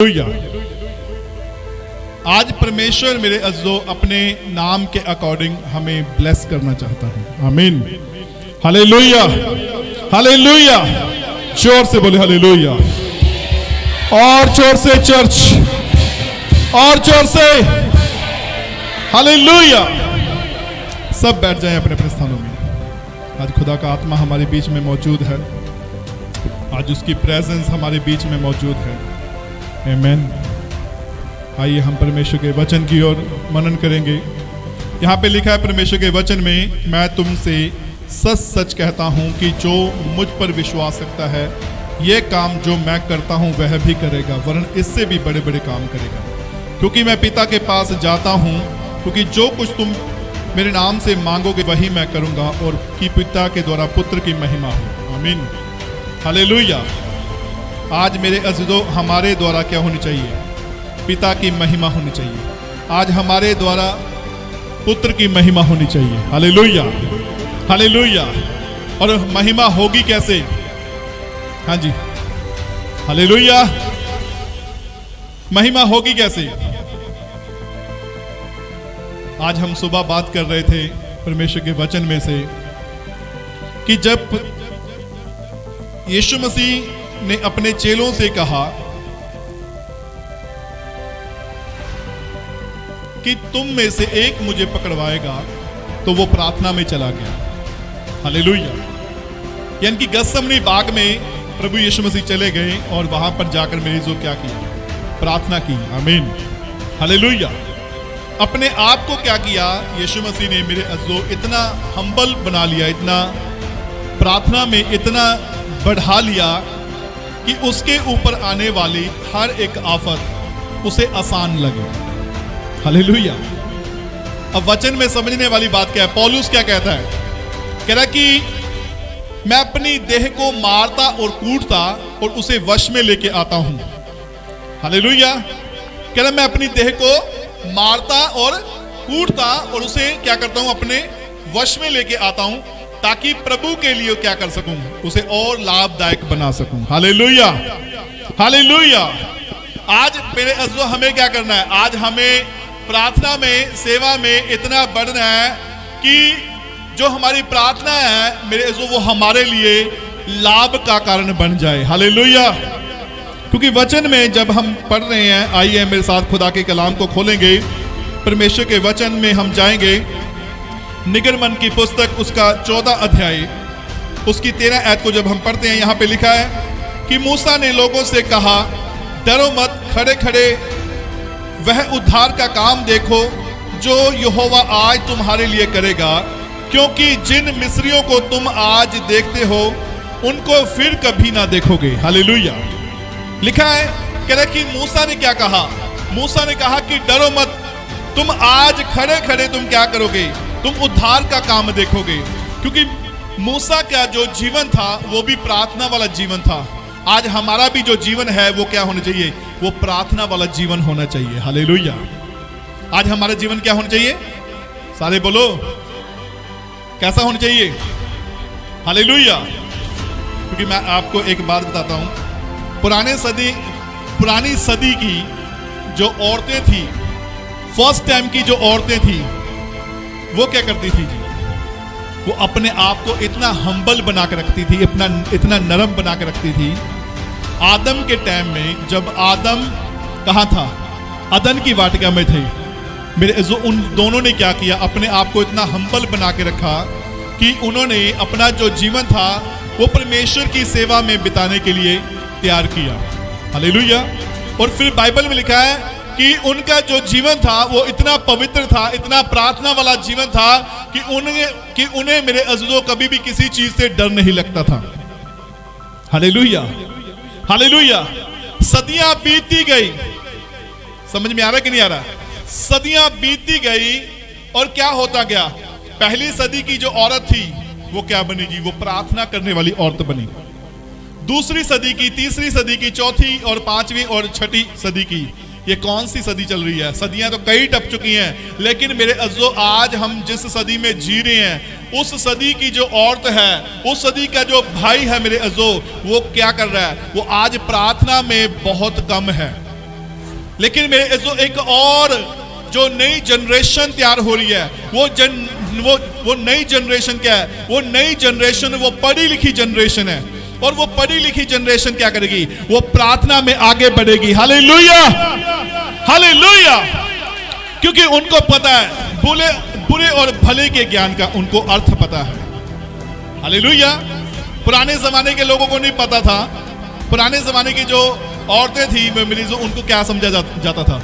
Hallelujah. आज परमेश्वर मेरे अज़्ज़ो अपने नाम के अकॉर्डिंग हमें ब्लेस करना चाहता है। आमीन। Hallelujah, hallelujah. जोर से बोले हालेलुया। और जोर से चर्च, और जोर से हालेलुया। सब बैठ जाएं अपने अपने स्थानों में। आज खुदा का आत्मा हमारे बीच में मौजूद है। आज उसकी प्रेजेंस हमारे बीच में मौजूद है। आमीन। आइए हम परमेश्वर के वचन की ओर मनन करेंगे। यहाँ पे लिखा है परमेश्वर के वचन में, मैं तुमसे सच सच कहता हूँ कि जो मुझ पर विश्वास रखता है ये काम जो मैं करता हूँ वह भी करेगा, वरन इससे भी बड़े बड़े काम करेगा, क्योंकि मैं पिता के पास जाता हूँ। क्योंकि जो कुछ तुम मेरे नाम से मांगोगे वही मैं करूँगा, और कि पिता के द्वारा पुत्र की महिमा हो। आमीन। हालेलुया। आज मेरे अज़ीज़ों हमारे द्वारा क्या होनी चाहिए? पिता की महिमा होनी चाहिए। आज हमारे द्वारा पुत्र की महिमा होनी चाहिए। Hallelujah, hallelujah. और महिमा होगी कैसे? हाँ जी, हालेलुया। महिमा होगी कैसे? आज हम सुबह बात कर रहे थे परमेश्वर के वचन में से कि जब यीशु मसीह ने अपने चेलों से कहा कि तुम में से एक मुझे पकड़वाएगा, तो वो प्रार्थना में चला गया। हालेलुया। यानी कि गत्सेमनी बाग में प्रभु यीशु मसीह चले गए और वहां पर जाकर मेरी जो क्या किया? प्रार्थना की। आमीन। हालेलुया। अपने आप को क्या किया? यीशु मसीह ने मेरे अज़्ज़ो इतना हम्बल बना लिया, इतना प्रार्थना में इतना बढ़ा लिया कि उसके ऊपर आने वाली हर एक आफत उसे आसान लगे। हालेलुया। अब वचन में समझने वाली बात क्या है? पौलुस क्या कहता है? कह रहा कि मैं अपनी देह को मारता और कूटता और उसे वश में लेके आता हूं। हालेलुया। कह रहा मैं अपनी देह को मारता और कूटता और उसे क्या करता हूं? अपने वश में लेके आता हूं, ताकि प्रभु के लिए क्या कर सकूं? उसे और लाभदायक बना सकूं। Hallelujah, hallelujah. आज मेरे अज़्ज़ो हमें क्या करना है? आज हमें प्रार्थना में, सेवा में इतना बढ़ना है कि जो हमारी प्रार्थना है मेरे अज़्ज़ो वो हमारे लिए लाभ का कारण बन जाए। हालेलुया। क्योंकि वचन में जब हम पढ़ रहे हैं, आइए मेरे साथ खुदा के कलाम को खोलेंगे। परमेश्वर के वचन में हम जाएंगे। निगरमन की पुस्तक उसका 14 अध्याय उसकी 13 आयत को जब हम पढ़ते हैं, यहाँ पे लिखा है कि मूसा ने लोगों से कहा, डरो मत, खड़े खड़े वह उद्धार का काम देखो जो यहोवा आज तुम्हारे लिए करेगा, क्योंकि जिन मिस्रियों को तुम आज देखते हो उनको फिर कभी ना देखोगे। हालेलुया। लिखा है, कह रहा कि मूसा ने क्या कहा? मूसा ने कहा कि डरो मत, तुम आज खड़े खड़े तुम क्या करोगे? तुम उद्धार का काम देखोगे। क्योंकि मूसा का जो जीवन था वो भी प्रार्थना वाला जीवन था। आज हमारा भी जो जीवन है वो क्या होना चाहिए? वो प्रार्थना वाला जीवन होना चाहिए। हालेलुया। आज हमारा जीवन क्या होना चाहिए? सारे बोलो, कैसा होना चाहिए? हालेलुया। क्योंकि मैं आपको एक बात बताता हूं, पुरानी सदी की जो औरतें थी, फर्स्ट टाइम की जो औरतें थी, वो क्या करती थी जी? वो अपने आप को इतना हम्बल बना के रखती थी, इतना नरम बना के रखती थी। आदम के टाइम में जब आदम कहाँ था? अदन की वाटिका में थे। मेरे अज़्ज़ो उन दोनों ने क्या किया? अपने आप को इतना हम्बल बना के रखा कि उन्होंने अपना जो जीवन था वो परमेश्वर की सेवा में बिताने के लिए तैयार किया। हालेलुया। और फिर बाइबल में लिखा है कि उनका जो जीवन था वो इतना पवित्र था, इतना प्रार्थना वाला जीवन था कि उन्हें मेरे अज़्ज़ो कभी भी किसी चीज से डर नहीं लगता था। Hallelujah, hallelujah. सदियां बीतती गई। समझ में आ रहा कि नहीं आ रहा? सदियां बीतती गई और क्या होता गया? पहली सदी की जो औरत थी वो क्या बनी जी? वो प्रार्थना करने वाली औरत बनी। दूसरी सदी की, तीसरी सदी की, चौथी और पांचवी और छठी सदी की, ये कौन सी सदी चल रही है? सदियां तो कई टप चुकी हैं, लेकिन मेरे अज़्ज़ो आज हम जिस सदी में जी रहे हैं उस सदी की जो औरत है, उस सदी का जो भाई है मेरे अज़्ज़ो, वो क्या कर रहा है? वो आज प्रार्थना में बहुत कम है। लेकिन मेरे जो एक और जो नई जनरेशन तैयार हो रही है, वो नई जनरेशन क्या है? वो नई जनरेशन वो पढ़ी लिखी जनरेशन है। और वो पढ़ी लिखी जनरेशन क्या करेगी? वो प्रार्थना में आगे बढ़ेगी। Hallelujah, hallelujah. क्योंकि उनको पता है बुरे और भले के ज्ञान का उनको अर्थ पता है। हालेलुया। पुराने जमाने के लोगों को नहीं पता था। पुराने जमाने की जो औरतें थी मेरी, जो उनको क्या समझा जाता था?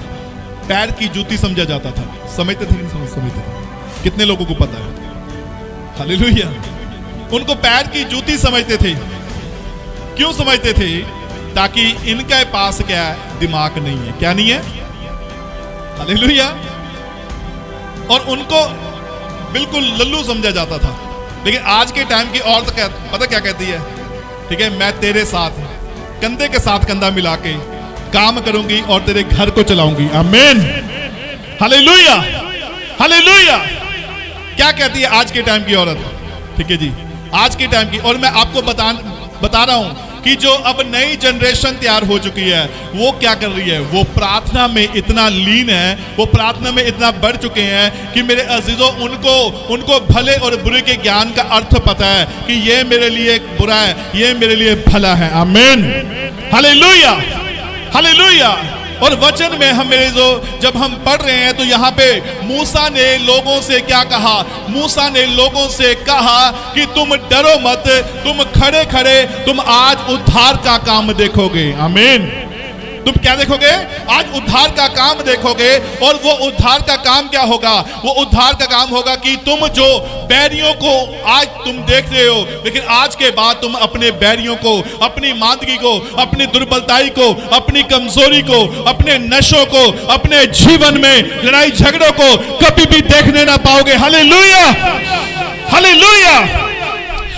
पैर की जूती समझा जाता था। समझते थे? नहीं समझते थे? कितने लोगों को पता है? हालेलुया। उनको पैर की जूती समझते थे। क्यों समझते थे? ताकि इनके पास क्या है? दिमाग नहीं है। क्या नहीं है? हालेलुया। और उनको बिल्कुल लल्लू समझा जाता था। लेकिन आज के टाइम की औरत पता क्या कहती है? ठीक है, मैं तेरे साथ कंधे के साथ कंधा मिला के काम करूंगी और तेरे घर को चलाऊंगी। आमीन, हालेलुया, हालेलुया। क्या कहती है आज के टाइम की औरत? ठीक है जी, आज के टाइम की। और मैं आपको बता रहा हूं कि जो अब नई जनरेशन तैयार हो चुकी है, वो क्या कर रही है? वो प्रार्थना में इतना लीन है, वो प्रार्थना में इतना बढ़ चुके हैं कि मेरे अजीजों, उनको भले और बुरे के ज्ञान का अर्थ पता है कि ये मेरे लिए बुरा है, ये मेरे लिए भला है। आमीन, हालेलुया, हालेलुया। और वचन में हम जब हम पढ़ रहे हैं तो यहाँ पे मूसा ने लोगों से क्या कहा? मूसा ने लोगों से कहा कि तुम डरो मत, तुम खड़े खड़े तुम आज उद्धार का काम देखोगे। आमीन। तुम क्या देखोगे? आज उद्धार का काम देखोगे। और वो उद्धार का काम क्या होगा? वो उद्धार का काम होगा कि तुम जो बैरियों को आज तुम देख रहे हो, लेकिन आज के बाद तुम अपने बैरियों को, अपनी मांदगी को, अपनी दुर्बलताई को, अपनी कमजोरी को, अपने नशों को, अपने जीवन में लड़ाई झगड़ों को कभी भी देखने ना पाओगे। Hallelujah, hallelujah.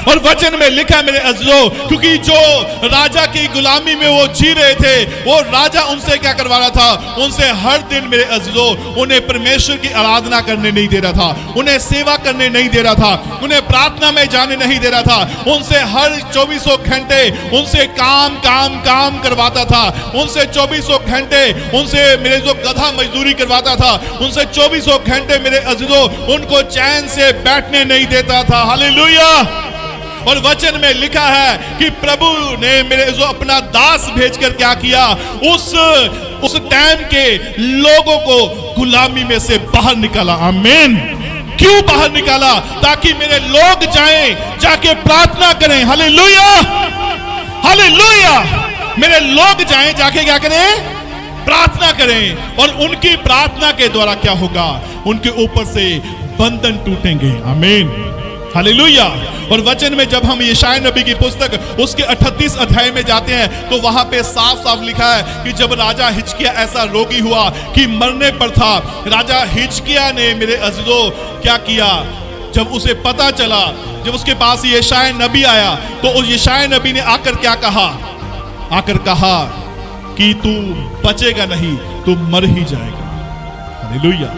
और वचन में लिखा है मेरे अज़ीज़ों, क्योंकि जो राजा की गुलामी में वो जी रहे थे, वो राजा उनसे क्या करवा रहा था? उनसे हर दिन मेरे अज़ीज़ों उन्हें परमेश्वर की आराधना करने नहीं दे रहा था, उन्हें सेवा करने नहीं दे रहा था, उन्हें प्रार्थना में जाने नहीं दे रहा था। उनसे हर 24 घंटे उनसे काम करवाता था। उनसे 24 घंटे उनसे मेरे जो गधा मजदूरी करवाता था। उनसे 24 घंटे मेरे अज़ीज़ों उनको चैन से बैठने नहीं देता था। हालेलुया। और वचन में लिखा है कि प्रभु ने मेरे जो अपना दास भेजकर क्या किया? उस टाइम के लोगों को गुलामी में से बाहर निकाला। आमीन। क्यों बाहर निकाला? ताकि मेरे लोग जाके प्रार्थना करें। Hallelujah, hallelujah. मेरे लोग जाके क्या करें? प्रार्थना करें। और उनकी प्रार्थना के द्वारा क्या होगा? उनके ऊपर से बंधन टूटेंगे। आमीन, हालेलुया। और वचन में जब हम यशायाह नबी की पुस्तक उसके 38 अध्याय में जाते हैं तो वहां पे साफ साफ लिखा है कि जब राजा हिजकिय्याह ऐसा रोगी हुआ कि मरने पर था, राजा हिजकिय्याह ने मेरे अज़ीज़ों क्या किया? जब उसे पता चला, जब उसके पास यशायाह नबी आया तो उस यशायाह नबी ने आकर क्या कहा? आकर कहा कि तू बचेगा नहीं, तू मर ही जाएगा। हालेलुया।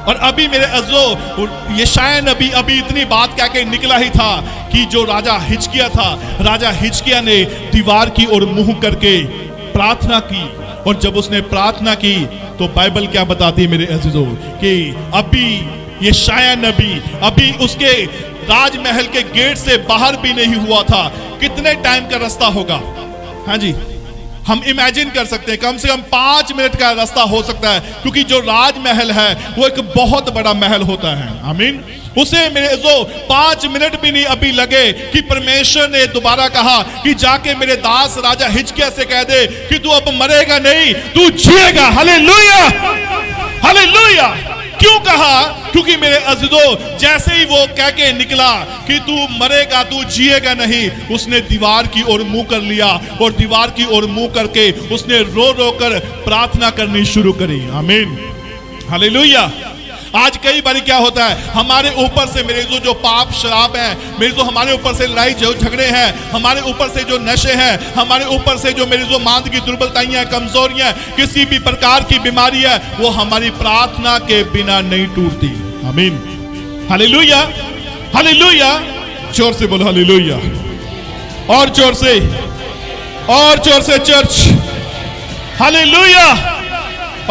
और अभी मेरे अज़ीज़ों यशायाह नबी अभी इतनी बात क्या के निकला ही था कि जो राजा हिजकिय्याह था, राजा हिजकिय्याह ने दीवार की ओर मुंह करके प्रार्थना की। और जब उसने प्रार्थना की तो बाइबल क्या बताती है मेरे अज़ीज़ों कि अभी यशायाह नबी अभी उसके राजमहल के गेट से बाहर भी नहीं हुआ था। कितने टाइम का रास्ता होगा? हाँ जी, हम इमेजिन कर सकते हैं, कम से कम 5 मिनट का रास्ता हो सकता है, क्योंकि जो राजमहल है वो एक बहुत बड़ा महल होता है। आमीन। उसे मेरे जो 5 मिनट भी नहीं अभी लगे कि परमेश्वर ने दोबारा कहा कि जाके मेरे दास राजा हिजकिय्याह से कह दे कि तू अब मरेगा नहीं, तू जिएगा। Hallelujah, hallelujah. क्यों कहा? क्योंकि मेरे अज़ीज़ों जैसे ही वो कह के निकला कि तू मरेगा, तू जिएगा नहीं, उसने दीवार की ओर मुंह कर लिया। और दीवार की ओर मुंह करके उसने रो रो कर प्रार्थना करनी शुरू करी। आमीन, हालेलुया। आज कई बार क्या होता है, हमारे ऊपर से मेरे जो पाप शराब है, मेरे जो हमारे ऊपर से लड़ाई झगड़े हैं, हमारे ऊपर से जो नशे हैं, हमारे ऊपर से जो मेरी जो मांद की दुर्बलताइयां, कमजोरियां, किसी भी प्रकार की बीमारी है, वो हमारी प्रार्थना के बिना नहीं टूटती। आमीन, हालेलुया, हालेलुया। जोर से बोलो हालेलुया, और जोर से चर्च, हालेलुया,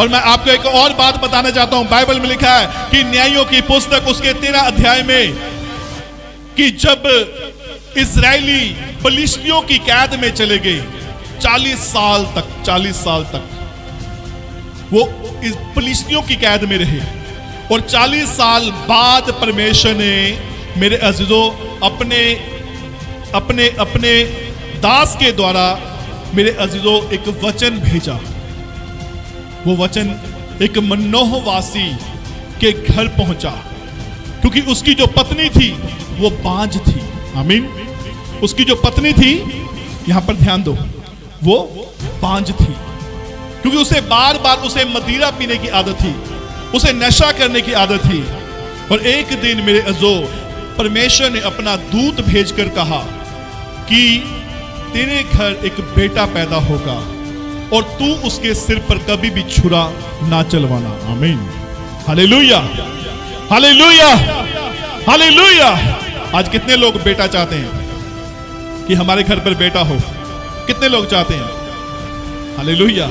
और मैं आपको एक और बात बताना चाहता हूं, बाइबल में लिखा है कि न्यायों की पुस्तक उसके 13 अध्याय में कि जब इजरायली फिलिस्तियों की कैद में चले गए 40 साल तक वो इस फिलिस्तियों की कैद में रहे, और 40 साल बाद परमेश्वर ने मेरे अजीजों अपने अपने अपने दास के द्वारा मेरे अजीजों एक वचन भेजा। वो वचन एक मनोहवासी के घर पहुंचा, क्योंकि उसकी जो पत्नी थी वो बांझ थी। आमीन। उसकी जो पत्नी थी, यहां पर ध्यान दो, वो बांझ थी, क्योंकि उसे बार बार उसे मदिरा पीने की आदत थी, उसे नशा करने की आदत थी। और एक दिन मेरे अजो परमेश्वर ने अपना दूत भेजकर कहा कि तेरे घर एक बेटा पैदा होगा और तू उसके सिर पर कभी भी छुरा ना चलवाना। आमीन। Hallelujah, hallelujah, hallelujah. आज कितने लोग बेटा चाहते हैं कि हमारे घर पर बेटा हो? कितने लोग चाहते हैं? हालेलुया।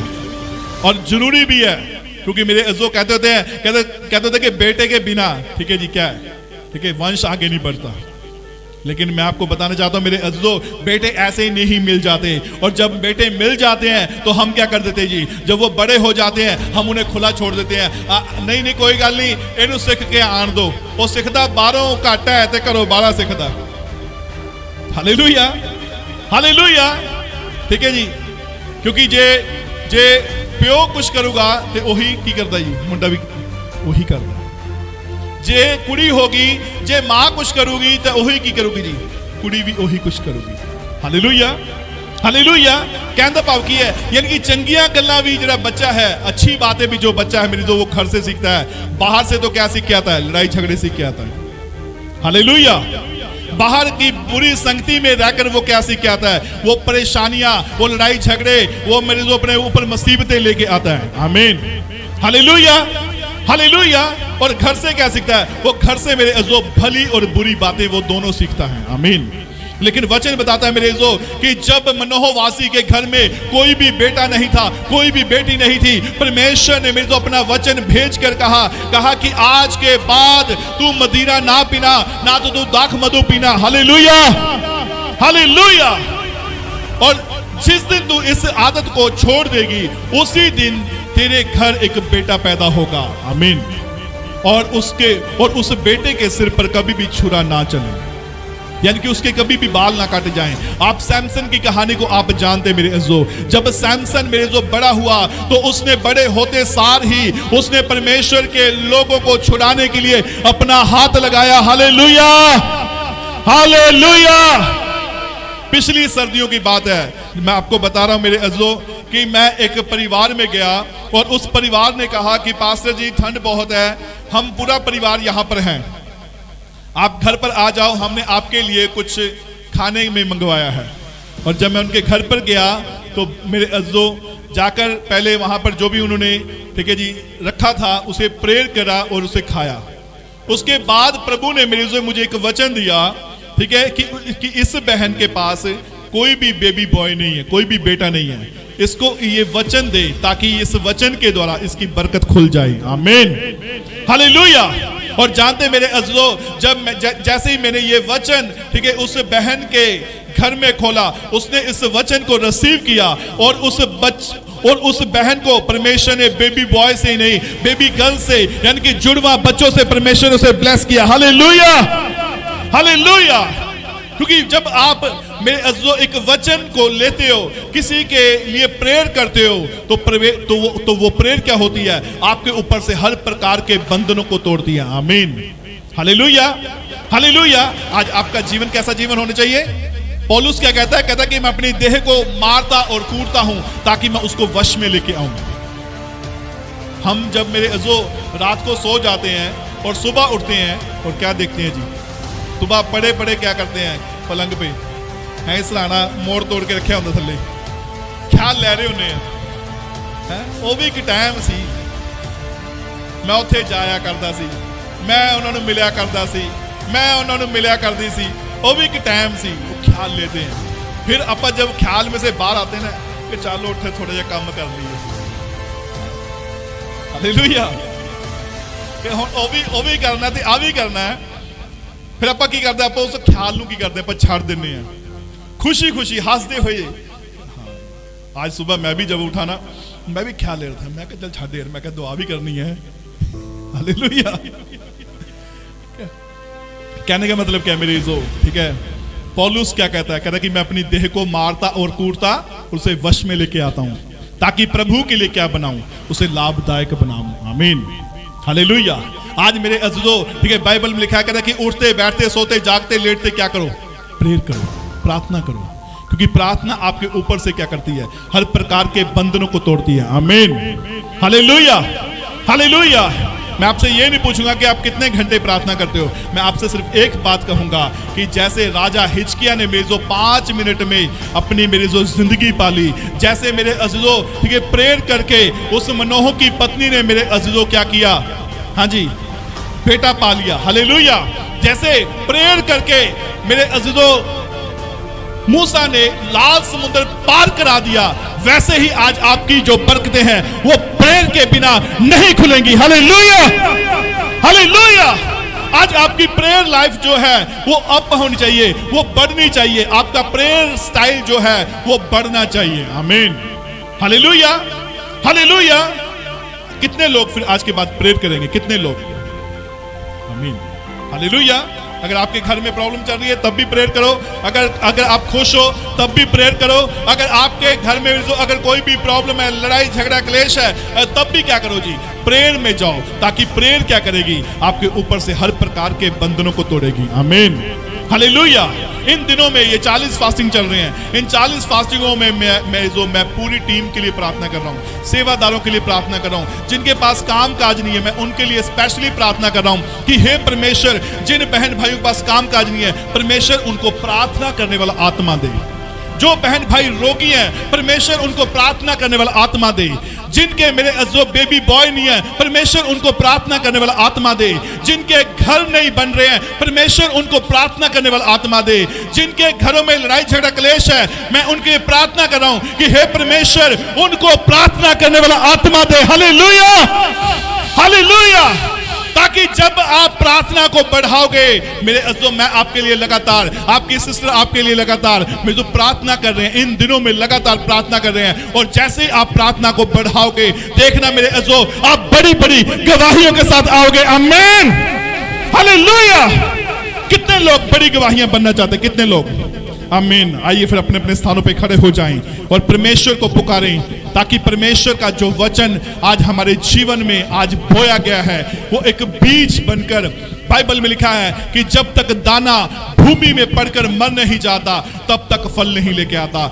और जरूरी भी है, क्योंकि मेरे अज़ो कहते थे कि बेटे के बिना, ठीक है जी, क्या है, ठीक है, वंश आगे नहीं बढ़ता। लेकिन मैं आपको बताना चाहता हूं मेरे अज़ो, बेटे ऐसे ही नहीं मिल जाते। और जब बेटे मिल जाते हैं तो हम क्या कर देते हैं जी, जब वो बड़े हो जाते हैं हम उन्हें खुला छोड़ देते हैं। नहीं कोई गल नहीं, इन्हें सीख के आन दो, वो सीखता 12 घट है तो करो 12 सीखता। हालेलुया, हालेलुया, ठीक है जी। क्योंकि जे प्यो कुछ करूगा तो वही की करता जी, मुंडा भी वही करता। जे कुड़ी होगी, जे मां कुछ करूगी तो वही की करूगी जी, कुड़ी भी वही कुछ करूगी। Hallelujah, hallelujah. कहने भाव की है, यानी कि चंगियां गल्लां भी जो बच्चा है, अच्छी बातें भी जो बच्चा है मेरी, तो वो घर से सीखता है। बाहर से तो क्या सीख के आता है? लड़ाई झगड़े सीख के आता है। हालेलुया। बाहर की बुरी संगति में रहकर वो क्या सीख के आता है? वो परेशानियां, वो लड़ाई झगड़े, वो मेरे जो अपने ऊपर मुसीबतें लेके आता है। आमीन। Hallelujah, hallelujah. और घर से क्या सीखता है? वो घर से मेरे अज़ो भली और बुरी बातें वो दोनों सीखता है। आमीन। लेकिन वचन बताता है मेरे अज़ो कि जब मनोहवासी के घर में कोई भी बेटा नहीं था, कोई भी बेटी नहीं थी, परमेश्वर ने मेरे को अपना वचन भेज कर कहा कि आज के बाद तू मदिरा ना पीना, ना तो तू दाख मधु पीना। Hallelujah, hallelujah. और जिस दिन तू इस आदत को छोड़ देगी, उसी दिन तेरे घर एक बेटा पैदा होगा। आमीन। और उस बेटे के सिर पर कभी भी छुरा ना चले, यानी कि उसके कभी भी बाल ना काटे जाएं। आप सैमसन की कहानी को आप जानते मेरे अज़ो, जब सैमसन मेरे जो बड़ा हुआ तो उसने बड़े होते सार ही उसने परमेश्वर के लोगों को छुड़ाने के लिए अपना हाथ लगाया। Hallelujah, hallelujah. पिछली सर्दियों की बात है, मैं आपको बता रहा हूं मेरे अज़ो कि मैं एक परिवार में गया और उस परिवार ने कहा कि पास्टर जी ठंड बहुत है, हम पूरा परिवार यहां पर हैं, आप घर पर आ जाओ, हमने आपके लिए कुछ खाने में मंगवाया है। और जब मैं उनके घर पर गया तो मेरे अज़ो जाकर पहले वहां पर जो भी उन्होंने, ठीक है जी, रखा था उसे प्रेयर करा और उसे खाया। उसके बाद प्रभु ने मेरे से मुझे एक वचन दिया, ठीक है, कि इस बहन के पास कोई भी बेबी बॉय नहीं है, कोई भी बेटा नहीं है, इसको ये वचन दे ताकि इस वचन के द्वारा इसकी बरकत खुल जाए। आमीन, हालेलुया। और जानते मेरे अज़ो, जब जैसे ही मैंने ये वचन, ठीक है, उस बहन के घर में खोला, उसने इस वचन को रिसीव किया और उस बहन को परमेश्वर ने बेबी बॉय से ही नहीं, बेबी गर्ल से, यानी कि जुड़वा बच्चों से परमेश्वर ने उसे ब्लेस किया। Hallelujah, hallelujah. क्योंकि जब आप मेरे अज़ो एक वचन को लेते हो, किसी के लिए प्रेयर करते हो, तो वो प्रेयर क्या होती है? आपके ऊपर से हर प्रकार के बंधनों को तोड़ती है। आमीन, हालेलुया, हालेलुया। आज आपका जीवन कैसा जीवन होना चाहिए? पौलुस क्या कहता है? कहता है कि मैं अपनी देह को मारता और कूटता हूं ताकि मैं उसको वश में लेके आऊं। हम जब मेरे अज़ो रात को सो जाते हैं और सुबह उठते हैं और क्या देखते हैं जी? सुबह पड़े पड़े क्या करते हैं? पलंग पे है सलाना मोड़ तोड़ के रखे होंगे थले, ख्याल ले रहे होने हैं। वो भी एक टाइम सी, मैं उत्थे जाया करता सी, मैं उन्होंने मिलिया करता सी, मैं उन्होंने मिलिया करती सी। वो भी एक टाइम सी, वो ख्याल लेते हैं। फिर आप जब ख्याल में से बाहर आते हैं ना कि चलो उठे थोड़ा जा काम कर लिए, ਹਾਲੇਲੂਇਆ। ਕਿ ਹੁਣ ਉਹ ਵੀ ਕਰਨਾ ਤੇ ਆ ਵੀ ਕਰਨਾ ਹੈ। ਫਿਰ ਆਪਾਂ ਕੀ ਕਰਦੇ, ਆਪਾਂ ਉਸ ਖਿਆਲ ਨੂੰ ਕੀ ਕਰਦੇ, ਆਪਾਂ ਛੱਡ ਦਿੰਦੇ ਆ खुशी खुशी हंसते हुए। आज सुबह मैं भी जब उठा ना, मैं भी ख्याल ले रहा था, मैं कहा चल छाड़ दे, मैं कहा दुआ भी करनी है। हालेलुया। कहने का मतलब क्या मेरे इज़ो, ठीक है। पौलुस क्या कहता है, कहता है कि मैं अपनी देह को मारता और कूटता उसे वश में लेके आता हूं, ताकि प्रभु के लिए क्या बनाऊं, उसे लाभदायक बनाऊं। आमीन, हालेलुया। आज मेरे अज़ीज़ो, ठीक है, बाइबल में लिखा है, कहता है कि उठते बैठते सोते जागते लेटते क्या करो, प्रेयर करो, प्रार्थना करो, क्योंकि प्रार्थना आपके ऊपर से क्या करती है, हर प्रकार के बंधनों को तोड़ती है। आमीन, हालेलुया, हालेलुया। मैं आपसे ये नहीं पूछूंगा कि आप कितने घंटे प्रार्थना करते हो, मैं आपसे सिर्फ एक बात कहूंगा कि जैसे राजा हिजकिय्याह ने मेरे जो 5 मिनट में अपनी मेरी जो जिंदगी पाली, जैसे मेरे अज़ीज़ों, ठीक है, प्रेयर करके उस मनोह की पत्नी ने मेरे अज़ीज़ों क्या किया, हाँ जी, बेटा पा लिया। हालेलुया। जैसे प्रेयर करके मेरे अज़ीज़ों मूसा ने लाल समुद्र पार करा दिया, वैसे ही आज आपकी जो बरकतें हैं वो प्रेयर के बिना नहीं खुलेंगी। Hallelujah, hallelujah. आज आपकी प्रेयर लाइफ जो है वो अप होनी चाहिए, वो बढ़नी चाहिए, आपका प्रेयर स्टाइल जो है वो बढ़ना चाहिए। आमीन, हालेलुया, हालेलुया। कितने लोग फिर आज के बाद प्रेयर करेंगे, कितने लोग? आमीन, हालेलुया। अगर आपके घर में प्रॉब्लम चल रही है तब भी प्रेयर करो, अगर आप खुश हो तब भी प्रेयर करो, अगर आपके घर में जो अगर कोई भी प्रॉब्लम है, लड़ाई झगड़ा क्लेश है, तब भी क्या करो जी, प्रेयर में जाओ, ताकि प्रेयर क्या करेगी, आपके ऊपर से हर प्रकार के बंधनों को तोड़ेगी। आमीन, हालेलुया। इन दिनों में ये 40 फास्टिंग चल रहे हैं, इन 40 फास्टिंगों में मैं पूरी टीम के लिए प्रार्थना कर रहा हूँ, सेवादारों के लिए प्रार्थना कर रहा हूँ, जिनके पास काम काज नहीं है, मैं उनके लिए स्पेशली प्रार्थना कर रहा हूँ कि हे परमेश्वर, जिन बहन भाइयों के पास काम काज नहीं है, परमेश्वर उनको प्रार्थना करने वाला आत्मा दे। जो बहन भाई रोगी हैं, परमेश्वर उनको प्रार्थना करने वाला आत्मा दे। जिनके मेरे अज़ो बेबी बॉय नहीं है, परमेश्वर उनको प्रार्थना करने वाला आत्मा दे। जिनके घर नहीं बन रहे हैं, परमेश्वर उनको प्रार्थना करने वाला आत्मा दे। जिनके घरों में लड़ाई झगड़ा क्लेश है, मैं उनके लिए प्रार्थना कर रहा हूं कि हे परमेश्वर उनको प्रार्थना करने वाला आत्मा दे। Hallelujah, hallelujah. ताकि जब आप प्रार्थना को बढ़ाओगे, मेरे अज़ीज़ों, मैं आपके लिए लगातार, आपकी सिस्टर आपके लिए लगातार, मैं जो प्रार्थना कर रहे हैं, इन दिनों में लगातार प्रार्थना कर रहे हैं, और जैसे ही आप प्रार्थना को बढ़ाओगे, देखना मेरे अज़ीज़ों, आप बड़ी बड़ी गवाहियों के साथ आओगे। आमीन, हालेलुया। कितने लोग बड़ी गवाहियां बनना चाहते हैं, कितने लोग? आमीन। आइए फिर अपने अपने स्थानों पे खड़े हो जाएं और परमेश्वर को पुकारें, ताकि परमेश्वर का जो वचन आज हमारे जीवन में आज बोया गया है वो एक बीज बनकर, बाइबल में लिखा है कि जब तक दाना भूमि में पड़कर मर नहीं जाता तब तक फल नहीं लेके आता।